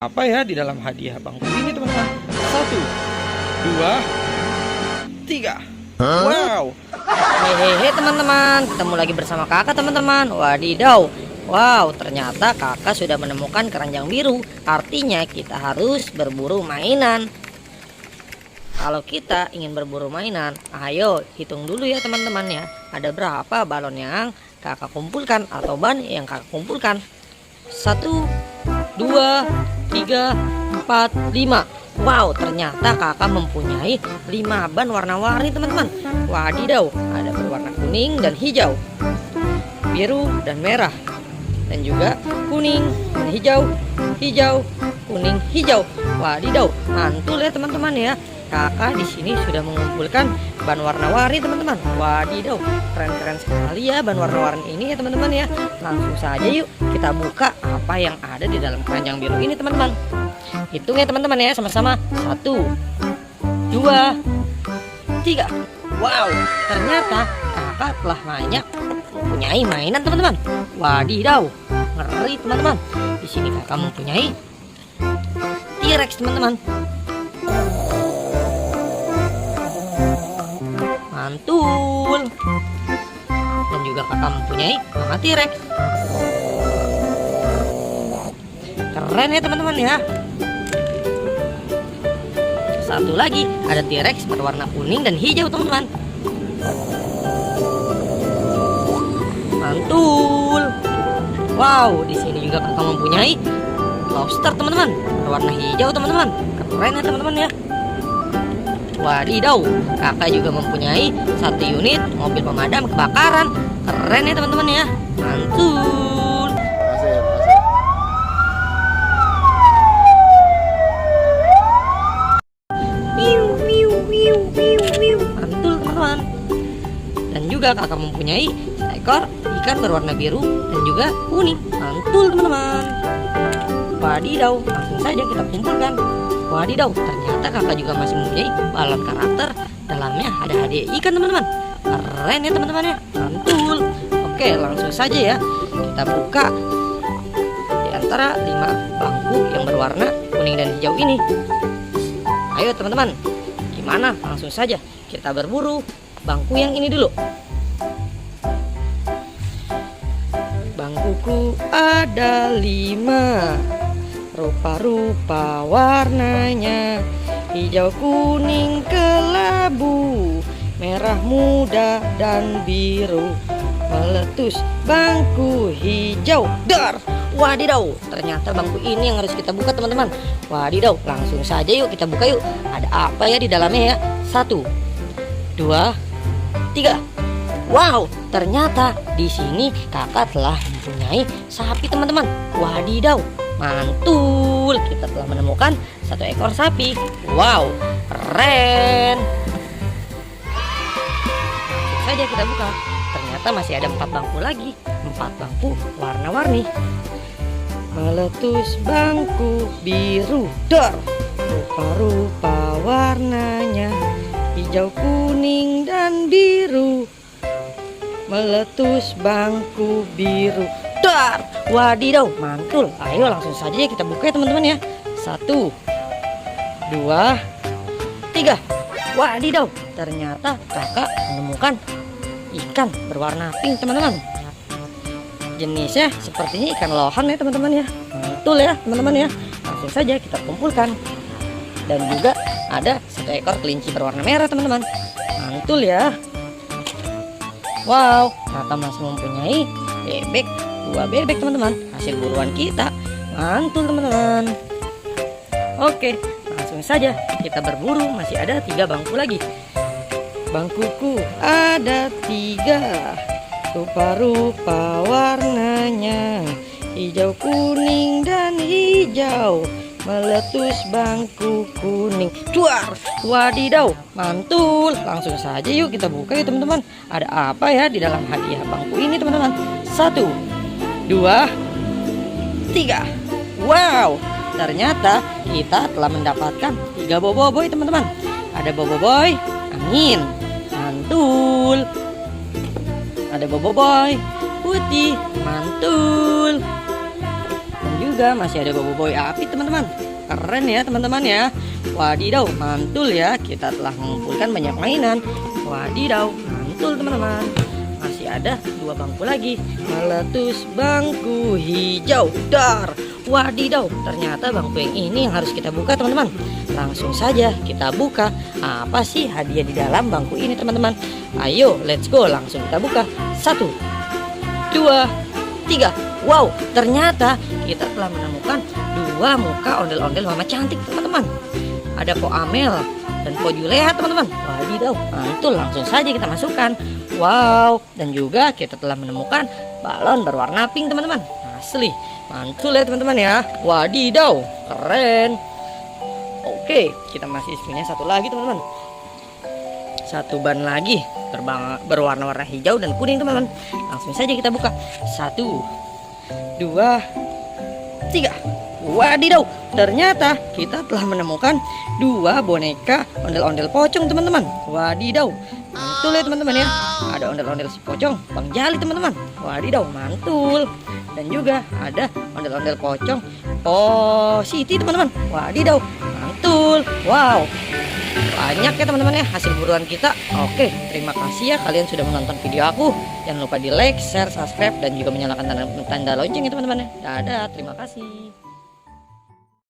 Apa ya di dalam hadiah bangku ini teman-teman? Satu, dua, tiga. Wow. Hehehe teman-teman, ketemu lagi bersama kakak teman-teman. Wadidaw. Wow, ternyata kakak sudah menemukan keranjang biru. Artinya kita harus berburu mainan. Kalau kita ingin berburu mainan, ayo hitung dulu ya teman-teman ya. Ada berapa balon yang kakak kumpulkan atau ban yang kakak kumpulkan? 1, 2, 3, 4, 5. Wow, ternyata kakak mempunyai 5 ban warna-warni teman-teman. Wadidaw, ada berwarna kuning dan hijau, biru dan merah, dan juga kuning dan hijau, hijau, kuning, hijau. Wadidaw, mantul ya teman-teman ya. Kakak di sini sudah mengumpulkan ban warna-warni teman-teman. Wadidaw, keren-keren sekali ya ban warna-warni ini ya teman-teman ya. Langsung saja yuk kita buka apa yang ada di dalam keranjang biru ini teman-teman. Hitung ya teman-teman ya sama-sama. 1, 2, 3. Wow, ternyata kakak telah banyak mempunyai mainan teman-teman. Wadidaw, ngeri teman-teman. Di sini kakak mempunyai T-Rex teman-teman. Mantul. Dan juga kakak mempunyai Mama T-Rex. Keren ya teman-teman ya. Satu lagi ada T-Rex berwarna kuning dan hijau teman-teman. Mantul. Wow, di sini juga kakak mempunyai lobster teman-teman berwarna hijau teman-teman. Keren ya teman-teman ya. Wadidaw, kakak juga mempunyai 1 unit mobil pemadam kebakaran. Keren ya teman-teman ya. Mantul. Mantul teman-teman. Dan juga kakak mempunyai seekor ikan berwarna biru dan juga kuning. Mantul teman-teman. Wadidaw, langsung saja kita kumpulkan. Wadidaw, ternyata kakak juga masih mempunyai balon karakter. Dalamnya ada hadiah ikan teman-teman. Keren ya teman-teman ya. Mantul. Oke, langsung saja ya kita buka di antara 5 bangku yang berwarna kuning dan hijau ini. Ayo teman-teman, gimana? Langsung saja kita berburu bangku yang ini dulu. Bangkuku ada 5, rupa-rupa warnanya, hijau, kuning, kelabu, merah muda dan biru. Meletus bangku hijau. Dar. Wadidaw, ternyata bangku ini yang harus kita buka teman-teman. Wadidaw, langsung saja yuk kita buka yuk. Ada apa ya di dalamnya ya? 1, 2, 3. Wow, ternyata di sini kakak telah mempunyai sapi teman-teman. Wadidaw, mantul, kita telah menemukan 1 ekor sapi. Wow, keren. Langsung saja kita buka. Ternyata masih ada 4 bangku lagi. 4 bangku warna-warni. Meletus bangku biru. Dar. Rupa-rupa warnanya, hijau, kuning, dan biru. Meletus bangku biru. Dar. Wadidaw, mantul. Ayo langsung saja kita buka ya teman-teman ya. 1, 2, 3. Wadidaw, ternyata kakak menemukan ikan berwarna pink teman-teman. Jenisnya sepertinya ikan lohan ya teman-teman ya. Mantul ya teman-teman ya. Langsung saja kita kumpulkan. Dan juga ada 1 ekor kelinci berwarna merah teman-teman. Mantul ya. Wow, kakak masih mempunyai bebek, 2 bebek teman-teman, hasil buruan kita. Mantul teman-teman. Oke, langsung saja kita berburu. Masih ada 3 bangku lagi. Bangkuku ada 3, rupa-rupa warnanya, hijau, kuning, dan hijau. Meletus bangku kuning. Duar. Wadidaw, mantul. Langsung saja yuk kita buka ya teman-teman. Ada apa ya di dalam hadiah bangku ini teman-teman? 1, 2, 3. Wow, ternyata kita telah mendapatkan 3 boboiboy teman-teman. Ada boboiboy angin. Mantul. Ada boboiboy putih. Mantul. Dan juga masih ada boboiboy api teman-teman. Keren ya teman-teman ya. Wadidaw, mantul ya. Kita telah mengumpulkan banyak mainan. Wadidaw, mantul teman-teman. Masih ada 2 bangku lagi. Meletus bangku hijau. Dar. Wadidaw, ternyata bangku yang ini yang harus kita buka teman-teman. Langsung saja kita buka. Apa sih hadiah di dalam bangku ini teman-teman? Ayo, let's go, langsung kita buka. 1, 2, 3. Wow, ternyata kita telah menemukan 2 muka ondel-ondel mama cantik teman-teman. Ada Po Amel dan Po Juleha teman-teman. Wadidaw, mantul, langsung saja kita masukkan. Wow, dan juga kita telah menemukan balon berwarna pink teman-teman. Asli, mantul ya teman-teman ya. Wadidaw, keren. Oke, kita masih punya 1 lagi teman-teman. 1 ban lagi berwarna-warna hijau dan kuning teman-teman. Langsung saja kita buka. 1, 2, 3. Wadidaw, ternyata kita telah menemukan 2 boneka ondel-ondel pocong teman-teman. Wadidaw, mantul ya teman-teman ya. Ada ondel-ondel si pocong Bang Jali teman-teman. Wadidaw, mantul. Dan juga ada ondel-ondel pocong Siti teman-teman. Wadidaw, mantul. Wow, banyak ya teman-teman ya hasil buruan kita. Oke, terima kasih ya kalian sudah menonton video aku. Jangan lupa di like, share, subscribe, dan juga menyalakan tanda lonceng ya teman-teman ya. Dadah, terima kasih.